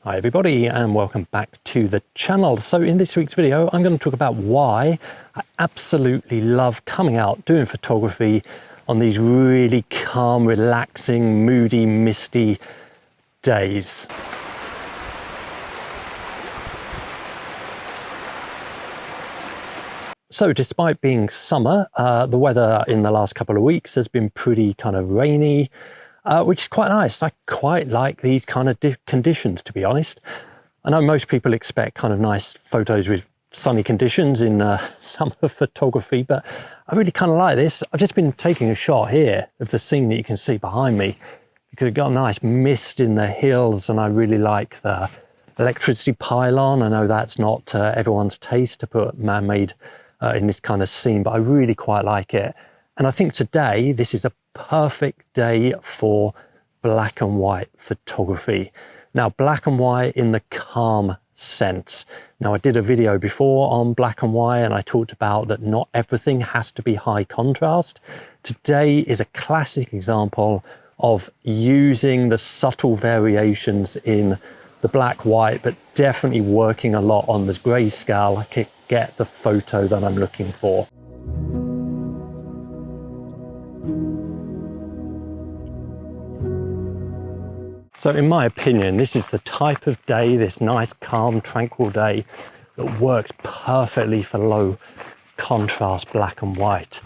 Hi everybody and welcome back to the channel. So in this week's video I'm going to talk about why I absolutely love coming out doing photography on these really calm, relaxing, moody, misty days. So despite being summer, the weather in the last couple of weeks has been pretty kind of rainy, which is quite nice. I quite like these kind of conditions, to be honest. I know most people expect kind of nice photos with sunny conditions in summer photography, but I really kind of like this. I've just been taking a shot here of the scene that you can see behind me because it got a nice mist in the hills, and I really like the electricity pylon. I know that's not everyone's taste to put man-made in this kind of scene, but I really quite like it. And I think today this is a perfect day for black and white photography. Now, black and white in the calm sense. Now, I did a video before on black and white and I talked about that not everything has to be high contrast. Today is a classic example of using the subtle variations in the black white, but definitely working a lot on the grayscale. I can get the photo that I'm looking for. So in my opinion, this is the type of day, this nice, calm, tranquil day that works perfectly for low contrast black and white.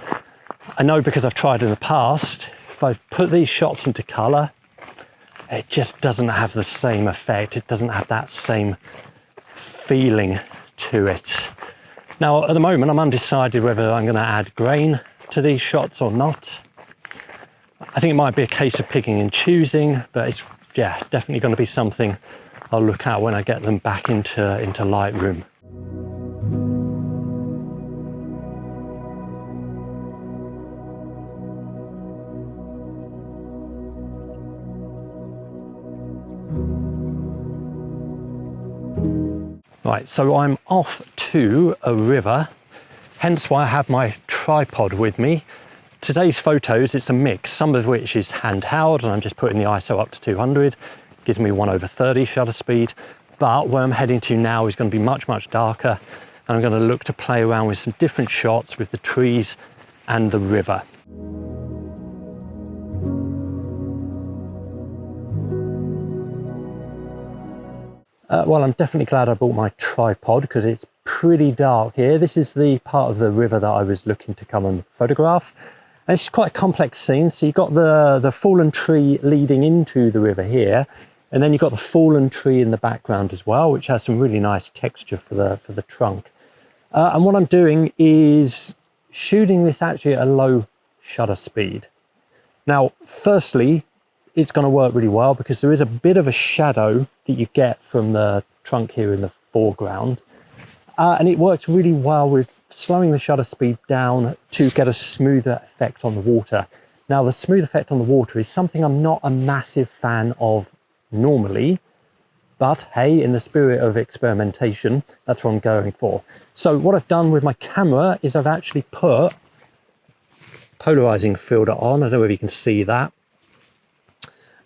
I know because I've tried in the past, if I've put these shots into color, it just doesn't have the same effect. It doesn't have that same feeling to it. Now, at the moment, I'm undecided whether I'm going to add grain to these shots or not. I think it might be a case of picking and choosing, but it's definitely going to be something I'll look at when I get them back into Lightroom. Right, so I'm off to a river, hence why I have my tripod with me. Today's photos, it's a mix, some of which is handheld, and I'm just putting the ISO up to 200, gives me 1/30 shutter speed. But where I'm heading to now is going to be much, much darker, and I'm going to look to play around with some different shots with the trees and the river. Well, I'm definitely glad I bought my tripod because it's pretty dark here. This is the part of the river that I was looking to come and photograph. And it's quite a complex scene. So you've got the fallen tree leading into the river here, and then you've got the fallen tree in the background as well, which has some really nice texture for the trunk. And what I'm doing is shooting this actually at a low shutter speed. Now, firstly, it's going to work really well because there is a bit of a shadow that you get from the trunk here in the foreground. And it works really well with slowing the shutter speed down to get a smoother effect on the water. Now, the smooth effect on the water is something I'm not a massive fan of normally, but hey, in the spirit of experimentation, that's what I'm going for. So what I've done with my camera is I've actually put polarizing filter on. I don't know if you can see that.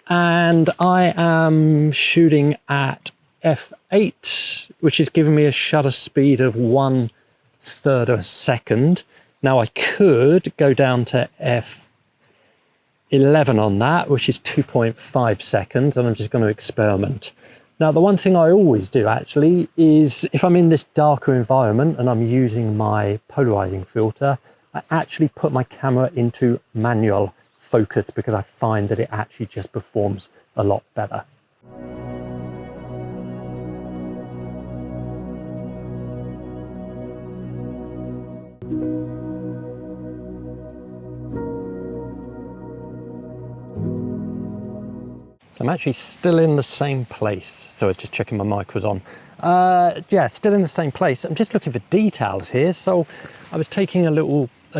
And I am shooting at f8, which is giving me a shutter speed of 1/3 of a second. Now I could go down to f11 on that, which is 2.5 seconds, and I'm just going to experiment. Now, the one thing I always do actually is if I'm in this darker environment and I'm using my polarizing filter, I actually put my camera into manual focus because I find that it actually just performs a lot better. I'm actually still in the same place. So I was just checking my mic was on. Yeah, still in the same place. I'm just looking for details here. So I was taking a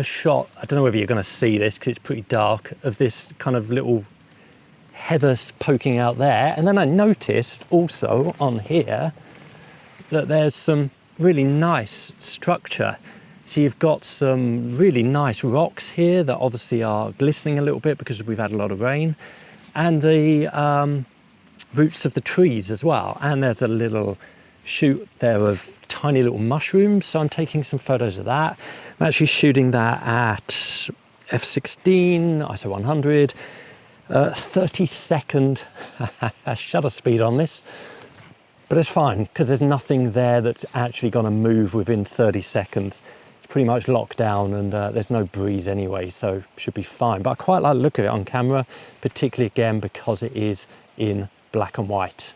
shot, I don't know whether you're going to see this because it's pretty dark, of this kind of little heathers poking out there. And then I noticed also on here that there's some really nice structure. So you've got some really nice rocks here that obviously are glistening a little bit because we've had a lot of rain. And the roots of the trees as well. And there's a little shoot there of tiny little mushrooms. So I'm taking some photos of that. I'm actually shooting that at f16, ISO 100, 30-second shutter speed on this. But it's fine because there's nothing there that's actually going to move within 30 seconds. It's pretty much locked down, and there's no breeze anyway, so should be fine. But I quite like the look of it on camera, particularly again because it is in black and white.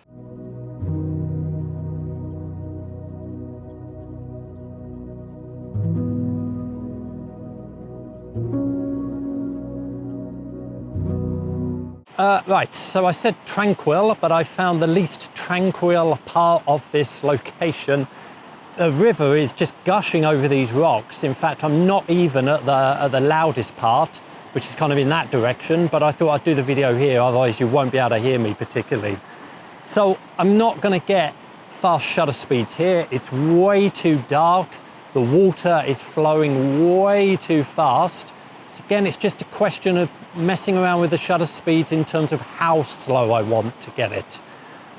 Right, so I said tranquil, but I found the least tranquil part of this location. The river is just gushing over these rocks. In fact, I'm not even at the loudest part, which is kind of in that direction, but I thought I'd do the video here, otherwise you won't be able to hear me particularly. So I'm not going to get fast shutter speeds here. It's way too dark. The water is flowing way too fast. So again, it's just a question of messing around with the shutter speeds in terms of how slow I want to get it.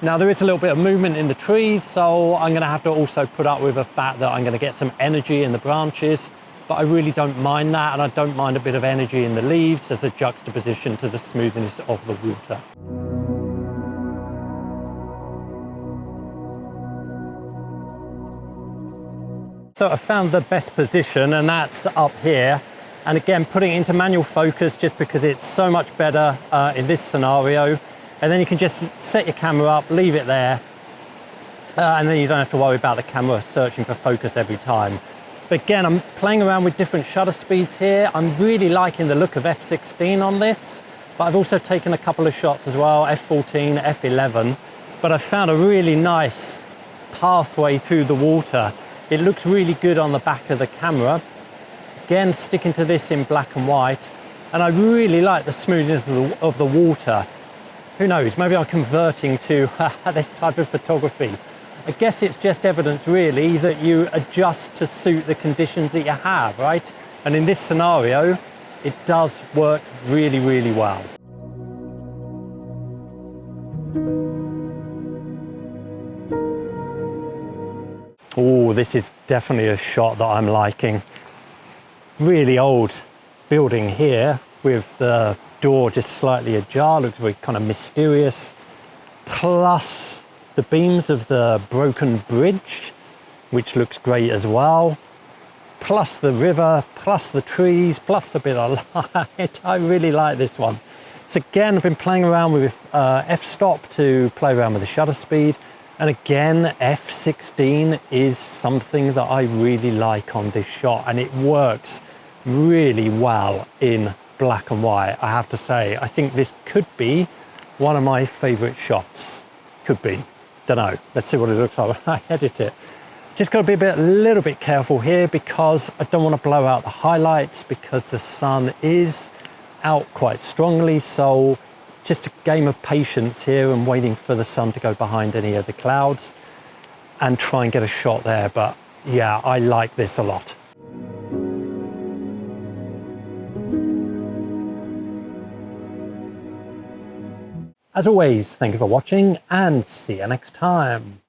Now there is a little bit of movement in the trees, so I'm going to have to also put up with the fact that I'm going to get some energy in the branches, but I really don't mind that, and I don't mind a bit of energy in the leaves as a juxtaposition to the smoothness of the water. So I found the best position, and that's up here. And again, putting it into manual focus just because it's so much better in this scenario. And then you can just set your camera up, leave it there, and then you don't have to worry about the camera searching for focus every time. But again, I'm playing around with different shutter speeds here. I'm really liking the look of f16 on this, but I've also taken a couple of shots as well, f14, f11. But I've found a really nice pathway through the water. It looks really good on the back of the camera. Again, sticking to this in black and white, and I really like the smoothness of the water. Who knows, maybe I'm converting to this type of photography. I guess it's just evidence really that you adjust to suit the conditions that you have, right? And in this scenario, it does work really, really well. Oh, this is definitely a shot that I'm liking. Really old building here with the door just slightly ajar, looks very kind of mysterious, plus the beams of the broken bridge, which looks great as well, plus the river, plus the trees, plus a bit of light. I really like this one. So again, I've been playing around with f-stop to play around with the shutter speed, and again f16 is something that I really like on this shot, and it works really well in black and white. I have to say, I think this could be one of my favorite shots. Could be, don't know. Let's see what it looks like when I edit it. Just got to be a little bit careful here because I don't want to blow out the highlights because the sun is out quite strongly. So just a game of patience here and waiting for the sun to go behind any of the clouds and try and get a shot there. But yeah, I like this a lot. As always, thank you for watching and see you next time.